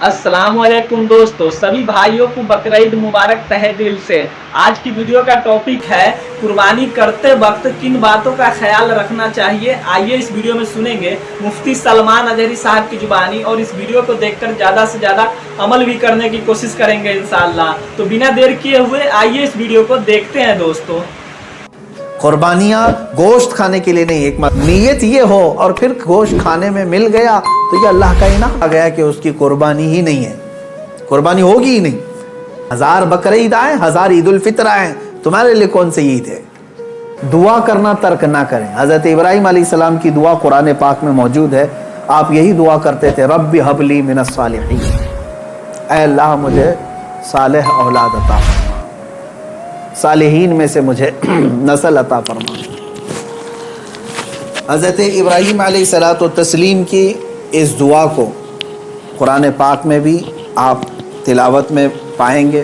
अस्सलाम वालेकुम दोस्तों, सभी भाइयों को बकरीद मुबारक तहे दिल से। आज की वीडियो का टॉपिक है कुर्बानी करते वक्त किन बातों का ख्याल रखना चाहिए। आइए इस वीडियो में सुनेंगे मुफ्ती सलमान अजहरी साहब की जुबानी और इस वीडियो को देखकर ज़्यादा से ज़्यादा अमल भी करने की कोशिश करेंगे इंशाअल्लाह। तो बिना देर किए हुए आइए इस वीडियो को देखते हैं दोस्तों। कुर्बानियाँ गोश्त खाने के लिए नहीं, एक नीयत ये हो और फिर गोश्त खाने में मिल गया तो ये अल्लाह का इनाम आ गया कि उसकी कुर्बानी ही नहीं है, कुर्बानी होगी ही नहीं। 1000 बकरीद आए, 1000 ईद उल फित्र आए, तुम्हारे लिए कौन सी ईद है। दुआ करना तर्क ना करें। हज़रत इब्राहीम अलैहिस्सलाम की दुआ कुरान पाक में मौजूद है। आप यही दुआ करते थे, रब्बी हबली मिनस सालिहीन, ऐ अल्लाह मुझे सालेह औलाद अता फरमा, सालिहीन में से मुझे नस्ल अता फरमा। हज़रत इब्राहीम अलैहिस्सलातु तस्लीम की इस दुआ को कुरान पाक में भी आप तिलावत में पाएंगे।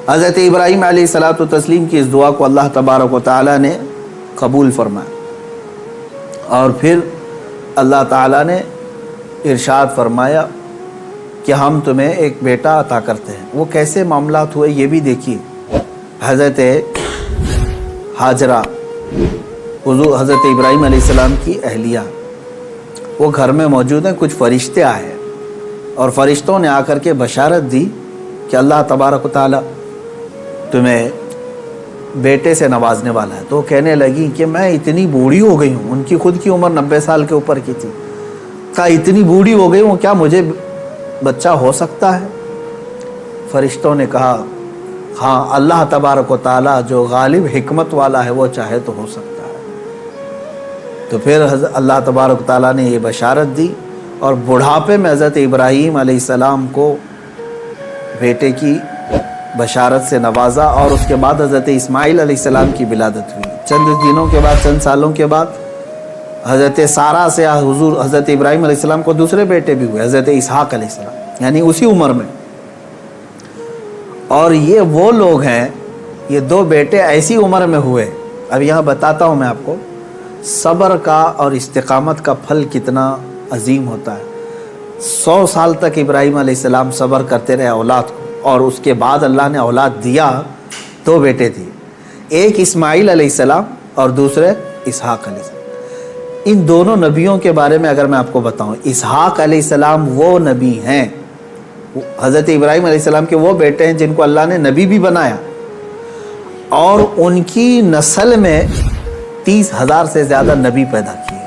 हज़रत इब्राहीम अलैहिस्सलातु तस्लीम की इस दुआ को अल्लाह तबारक व तआला ने कबूल फरमाया और फिर अल्लाह ताला ने इरशाद फरमाया कि हम तुम्हें एक बेटा अता करते हैं। वो कैसे मामलात हुए ये भी देखिए। हज़रत हाजरा हुज़ूर हज़रत इब्राहीम अलैहिस्सलाम की अहलिया, वो घर में मौजूद हैं। कुछ फ़रिश्ते आए और फ़रिश्तों ने आकर के बशारत दी कि अल्लाह तबारक व तआला तुम्हें बेटे से नवाजने वाला है। तो कहने लगी कि मैं इतनी बूढ़ी हो गई हूँ, उनकी खुद की उम्र 90 साल के ऊपर की थी। कहा इतनी बूढ़ी हो गई हूँ, क्या मुझे बच्चा हो सकता है। फरिश्तों ने कहा हाँ, अल्लाह तबारक व तआला जो गालिब हिकमत वाला है वो चाहे तो हो सकता है। तो फिर अल्लाह तबारक व तआला ने ये बशारत दी और बुढ़ापे में हज़रत इब्राहीम अलैहिस्सलाम को बेटे की बशारत से नवाजा और उसके बाद हज़रत इस्माइल अलैहिस्सलाम की विलादत हुई। चंद दिनों के बाद, चंद सालों के बाद हज़रत सारा से हुज़ूर हज़रत इब्राहीम अलैहिस्सलाम को दूसरे बेटे भी हुए, हज़रत इसहाक़ अलैहिस्सलाम, यानी उसी उम्र में। और ये वो लोग हैं, ये 2 बेटे ऐसी उम्र में हुए। अब यहाँ बताता हूँ मैं आपको सब्र का और इस्तिक़ामत का फल कितना अजीम होता है। 100 साल तक इब्राहीम अलैहिस्सलाम सब्र करते रहे औलाद को, और उसके बाद अल्लाह ने औलाद दिया। 2 बेटे दिए, एक इस्माइल अलैहिस्सलाम और दूसरे इसहाक़ अलैहिस्सलाम। इन दोनों नबियों के बारे में अगर मैं आपको बताऊं, इसहाक़ अलैहिस्सलाम वो नबी हैं, हज़रत इब्राहीम अलैहिस्सलाम के वो बेटे हैं जिनको अल्लाह ने नबी भी बनाया, और उनकी नस्ल में 30,000 से ज़्यादा नबी पैदा किए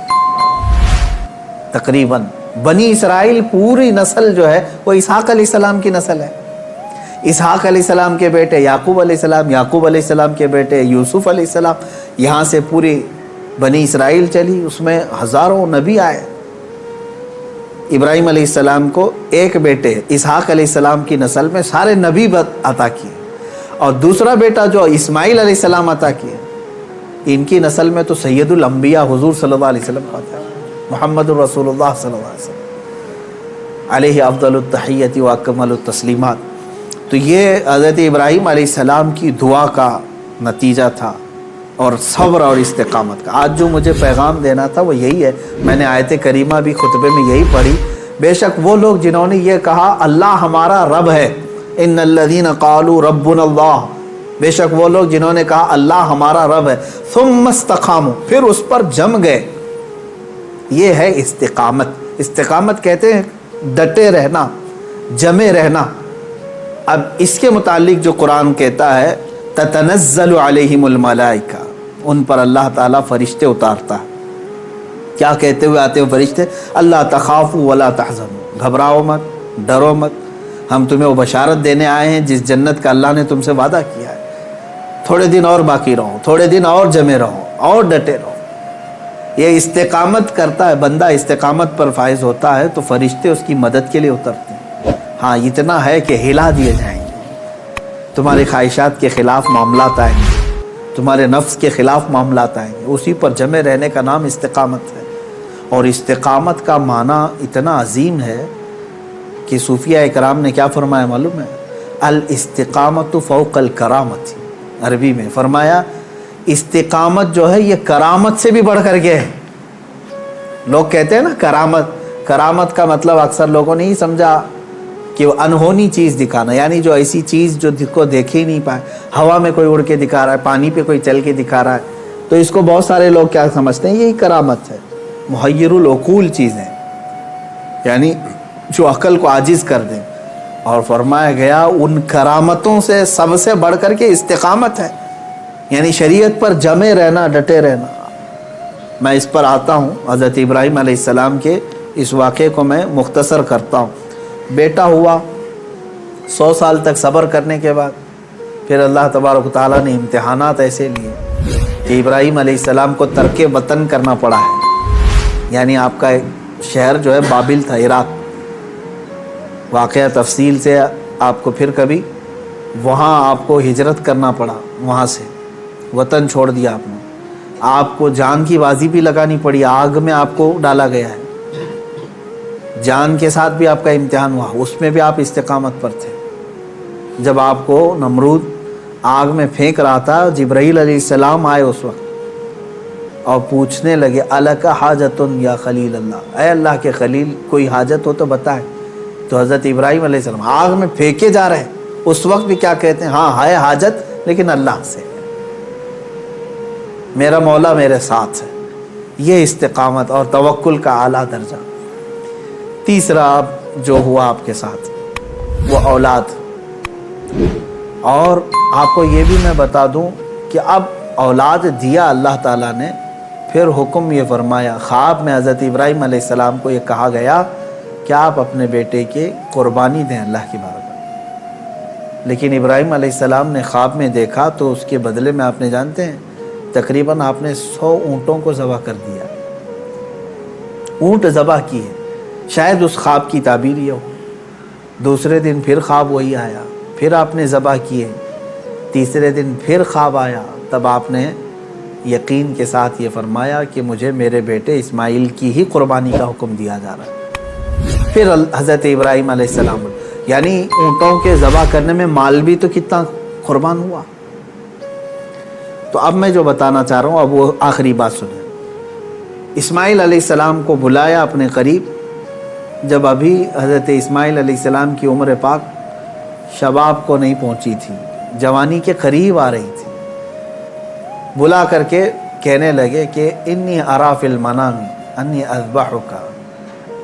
तकरीबन। बनी इसराइल पूरी नस्ल जो है वो इसहाक़ अलैहिस्सलाम की नस्ल है। इसहाक़ अलैहिस्सलाम के बेटे याकूब अलैहिस्सलाम, याकूब अलैहिस्सलाम के बेटे यूसुफ अलैहिस्सलाम, यहाँ से पूरी बनी इसराइल चली, उसमें हज़ारों नबी आए। इब्राहीम अलैहिस्सलाम को एक बेटे इसहाक़ अलैहिस्सलाम की नस्ल में सारे नबी अता किए, और दूसरा बेटा जो इस्माइल अलैहिस्सलाम अता किए, इनकी नस्ल में तो सैयदुल अंबिया हुज़ूर सल्लल्लाहु अलैहि वसल्लम आता है, मुहम्मदुर रसूलुल्लाह सल्लल्लाहु अलैहि वसल्लम अलैहि अफ़ज़लुत तहिय्यति व अकमलुत तस्लीमात। तो ये हज़रत इब्राहीम अलैहिस्सलाम की दुआ का नतीजा था, और सब्र और इस्तिक़ामत का। आज जो मुझे पैगाम देना था वो यही है। मैंने आयत करीमा भी खुतबे में यही पढ़ी। बेशक वो लोग जिन्होंने ये कहा अल्लाह हमारा रब है, इन्नल्लज़ीना क़ालू रब्बुनल्लाह, बेशक वो लोग जिन्होंने कहा अल्लाह हमारा रब है, सुम्मा इस्तक़ामू, फिर उस पर जम गए, ये है इस्तिक़ामत। इस्तिक़ामत कहते हैं डटे रहना, जमे रहना। अब इसके मुतालिक जो कुरान कहता है ततनज़्ज़लु अलैहिमुल मलाइका, उन पर अल्लाह ताला फरिश्ते उतारता है। क्या कहते हुए आते हैं फरिश्ते, अल्लाह तख़ाफ़ू वला तहज़नू, घबराओ मत, डरो मत, हम तुम्हें वो बशारत देने आए हैं जिस जन्नत का अल्लाह ने तुमसे वादा किया है। थोड़े दिन और बाकी रहो, थोड़े दिन और जमे रहो और डटे रहो। ये इस्तिक़ामत करता है बंदा, इस्तिक़ामत पर फाइज होता है तो फरिश्ते उसकी मदद के लिए उतरते हैं। हाँ, इतना है कि हिला दिए जाएंगे, तुम्हारे ख्वाहिशात के ख़िलाफ़ मामलात आएंगे, तुम्हारे नफ्स के ख़िलाफ़ मामलात आएंगे। उसी पर जमे रहने का नाम इस्तिक़ामत है। और इस्तिक़ामत का माना इतना अजीम है कि सूफिया इकराम ने क्या फरमाया मालूम है, अल इस्तिक़ामतु फ़ौक़ल करामत। अरबी में फरमाया इस्तिक़ामत जो है ये करामत से भी बढ़ कर के है। लोग कहते हैं ना करामत, کرامت کا مطلب اکثر لوگوں نے ہی سمجھا کہ وہ انہونی چیز دکھانا، یعنی جو ایسی چیز جو کو دیکھ ہی نہیں پائے، ہوا میں کوئی اڑ کے دکھا رہا ہے، پانی پہ کوئی چل کے دکھا رہا ہے، تو اس کو بہت سارے لوگ کیا سمجھتے ہیں، یہی کرامت ہے، محیر العقول چیزیں، یعنی جو عقل کو عاجز کر دیں۔ اور فرمایا گیا ان کرامتوں سے سب سے بڑھ کر کے استقامت ہے، یعنی شریعت پر جمے رہنا، ڈٹے رہنا۔ میں اس پر آتا ہوں، حضرت ابراہیم علیہ السلام کے اس واقعے کو میں مختصر کرتا ہوں۔ بیٹا ہوا، 100 سال تک صبر کرنے کے بعد پھر اللہ تبارک و تعالیٰ نے امتحانات ایسے لیے کہ ابراہیم علیہ السلام کو ترک وطن کرنا پڑا ہے، یعنی آپ کا ایک شہر جو ہے بابل تھا، عراق۔ واقعہ تفصیل سے آپ کو پھر کبھی، وہاں آپ کو ہجرت کرنا پڑا، وہاں سے وطن چھوڑ دیا آپ نے، آپ کو جان کی بازی بھی لگانی پڑی، آگ میں آپ کو ڈالا گیا ہے، جان کے ساتھ بھی آپ کا امتحان ہوا، اس میں بھی آپ استقامت پر تھے۔ جب آپ کو نمرود آگ میں پھینک رہا تھا، جبرائیل علیہ السلام آئے اس وقت اور پوچھنے لگے الک حاجت یا خلیل اللہ، اے اللہ کے خلیل کوئی حاجت ہو تو بتائیں۔ تو حضرت ابراہیم علیہ السلام آگ میں پھینکے جا رہے ہیں، اس وقت بھی کیا کہتے ہیں، ہاں ہے حاجت لیکن اللہ سے، میرا مولا میرے ساتھ ہے۔ یہ استقامت اور توکل کا اعلیٰ درجہ۔ تیسرا جو ہوا آپ کے ساتھ وہ اولاد، اور آپ کو یہ بھی میں بتا دوں کہ اب اولاد دیا اللہ تعالیٰ نے، پھر حکم یہ فرمایا، خواب میں حضرت ابراہیم علیہ السلام کو یہ کہا گیا کہ آپ اپنے بیٹے کی قربانی دیں اللہ کی بارگاہ۔ لیکن ابراہیم علیہ السلام نے خواب میں دیکھا تو اس کے بدلے میں آپ نے جانتے ہیں تقریباً آپ نے 100 اونٹوں کو ذبح کر دیا، اونٹ ذبح کیے۔ شاید اس خواب کی تعبیر یہ ہو۔ دوسرے دن پھر خواب وہی آیا، پھر آپ نے ذبح کیے۔ تیسرے دن پھر خواب آیا، تب آپ نے یقین کے ساتھ یہ فرمایا کہ مجھے میرے بیٹے اسماعیل کی ہی قربانی کا حکم دیا جا رہا ہے۔ پھر حضرت ابراہیم علیہ السلام، یعنی اونٹوں کے ذبح کرنے میں مال بھی تو کتنا قربان ہوا۔ تو اب میں جو بتانا چاہ رہا ہوں، اب وہ آخری بات سنیں۔ اسماعیل علیہ السلام کو بلایا اپنے قریب، جب ابھی حضرت اسماعیل علیہ السلام کی عمر پاک شباب کو نہیں پہنچی تھی، جوانی کے قریب آ رہی تھی، بلا کر کے کہنے لگے کہ انی ارا فی المنام انی اذبحک،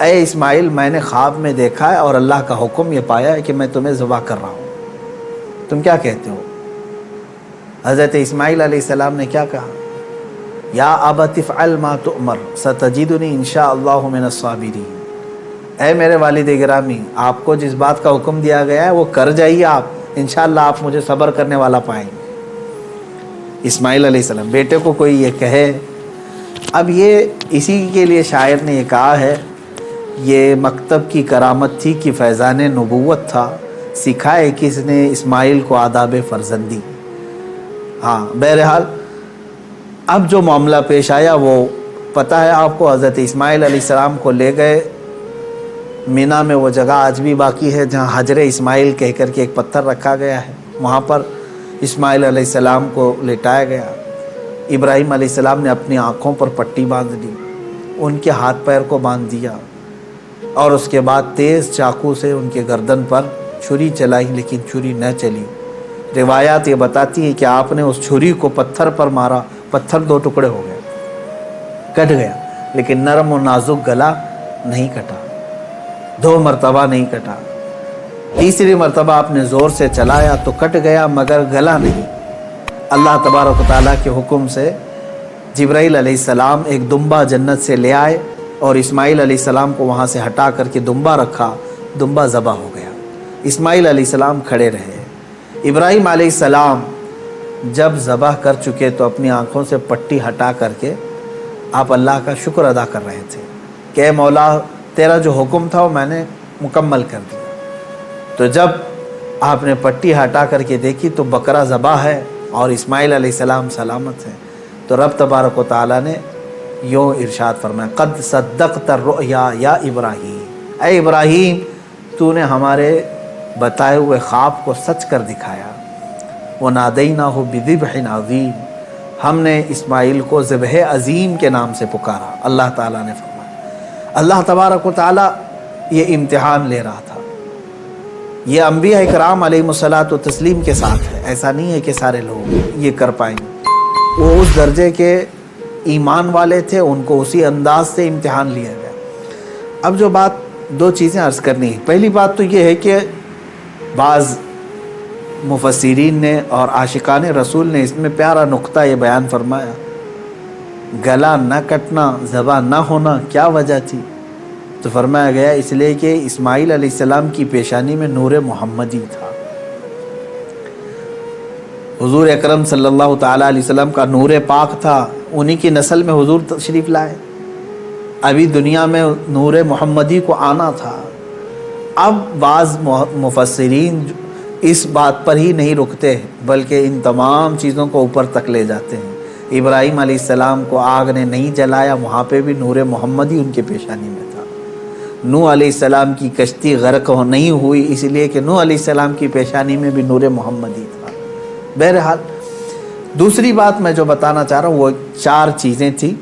اے اسماعیل میں نے خواب میں دیکھا ہے اور اللہ کا حکم یہ پایا ہے کہ میں تمہیں ذبح کر رہا ہوں، تم کیا کہتے ہو؟ حضرت اسماعیل علیہ السلام نے کیا کہا؟ یا ابت افعل ما تؤمر ستجدنی انشاءاللہ من الصابرین، اے میرے والد گرامی آپ کو جس بات کا حکم دیا گیا ہے وہ کر جائیے، آپ انشاءاللہ آپ مجھے صبر کرنے والا پائیں گے۔ اسماعیل علیہ السلام، بیٹے کو کوئی یہ کہے، اب یہ اسی کے لیے شاعر نے یہ کہا ہے، یہ مکتب کی کرامت تھی کہ فیضان نبوت تھا، سکھائے کس نے اسماعیل کو آداب فرزندی۔ ہاں بہرحال اب جو معاملہ پیش آیا وہ پتہ ہے آپ کو، حضرت اسماعیل علیہ السلام کو لے گئے مینا میں، وہ جگہ آج بھی باقی ہے جہاں حجر اسماعیل کہہ کر کے ایک پتھر رکھا گیا ہے، وہاں پر اسماعیل علیہ السلام کو لٹایا گیا۔ ابراہیم علیہ السلام نے اپنی آنکھوں پر پٹی باندھ دی، ان کے ہاتھ پیر کو باندھ دیا، اور اس کے بعد تیز چاقو سے ان کے گردن پر چھری چلائی، لیکن چھری نہ چلی۔ روایات یہ بتاتی ہیں کہ آپ نے اس چھری کو پتھر پر مارا، پتھر 2 ٹکڑے ہو گئے، کٹ گیا، لیکن نرم و نازک گلا نہیں کٹا، 2 مرتبہ نہیں کٹا۔ تیسری مرتبہ آپ نے زور سے چلایا تو کٹ گیا مگر گلا نہیں۔ اللہ تبارک و تعالیٰ کے حکم سے جبرائیل علیہ السلام ایک دمبا جنت سے لے آئے اور اسماعیل علیہ السلام کو وہاں سے ہٹا کر کے دمبا رکھا، دمبا ذبح ہو گیا۔ اسماعیل علیہ السلام کھڑے رہے۔ ابراہیم علیہ السلام جب ذبح کر چکے تو اپنی آنکھوں سے پٹی ہٹا کر کے آپ اللہ کا شکر ادا کر رہے تھے کہ اے مولا تیرا جو حکم تھا وہ میں نے مکمل کر دیا۔ تو جب آپ نے پٹی ہٹا کر کے دیکھی تو بکرا ذبح ہے اور اسماعیل علیہ السلام سلامت ہیں، تو رب تبارک و تعالیٰ نے یوں ارشاد فرمایا، قد صدقت الرؤیا یا ابراہیم، اے ابراہیم تو نے ہمارے بتائے ہوئے خواب کو سچ کر دکھایا۔ وَنَادَيْنَاهُ بِذِبْحٍ عَظِيمٍ، ہم نے اسماعیل کو ذبح عظیم کے نام سے پکارا۔ اللہ تعالیٰ نے فرمایا اللہ तबारक व तआला ये इम्तिहान ले रहा था। ये अंबिया इकराम अलैहिमुस्सलातु व तस्लीम के साथ है, ऐसा नहीं है कि सारे लोग ये कर पाएंगे। वो उस दर्जे के ईमान वाले थे, उनको उसी अंदाज से इम्तिहान लिया गया। अब जो बात, दो चीज़ें अर्ज़ करनी है। पहली बात तो ये है कि बाज़ मुफस्सिरीन ने और आशिकान रसूल ने इसमें प्यारा नुक्ता ये बयान फरमाया, गला न कटना, ज़बान न होना, क्या वजह थी? तो फरमाया गया इसलिए कि इस्माइल अलैहिस्सलाम की पेशानी में नूर मोहम्मदी था। हुजूर अकरम सल्लल्लाहु ताला अलैहि वसल्लम का नूर पाक था, उन्हीं की नस्ल में हुजूर तशरीफ़ लाए। अभी दुनिया में नूर मोहम्मदी को आना था। अब बाज़ मुफस्सिरीन इस बात पर ही नहीं रुकते, बल्कि इन तमाम चीज़ों को ऊपर तक ले जाते हैं। इब्राहीम अलैहिस्सलाम को आग ने नहीं जलाया, वहाँ पे भी नूर मोहम्मदी उनके पेशानी में था। नूह अलैहिस्सलाम की कश्ती गर्क नहीं हुई इसलिए कि नूह अलैहिस्सलाम की पेशानी में भी नूर मोहम्मदी था। बहरहाल दूसरी बात मैं जो बताना चाह रहा हूँ वो 4 चीज़ें थी।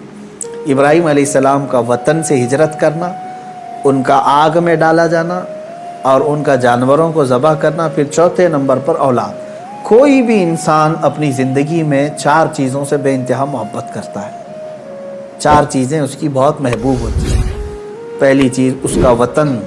इब्राहीम अलैहिस्सलाम का वतन से हिजरत करना, उनका आग में डाला जाना और उनका जानवरों को ज़बह करना। फिर चौथे नंबर पर औलाद। कोई भी इंसान अपनी ज़िंदगी में 4 चीज़ों से बेइंतहा मोहब्बत करता है। 4 चीज़ें उसकी बहुत महबूब होती हैं। पहली चीज़ उसका वतन,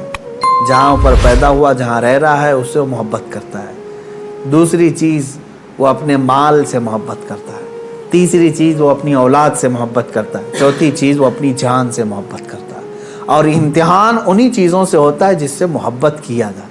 जहाँ पर पैदा हुआ, जहाँ रह रहा है, उससे वो मोहब्बत करता है। दूसरी चीज़ वो अपने माल से मोहब्बत करता है। तीसरी चीज़ वो अपनी औलाद से मोहब्बत करता है। चौथी चीज़ वो अपनी जान से मोहब्बत करता है। और इम्तिहान उन्हीं चीज़ों से होता है जिससे मोहब्बत किया जाए।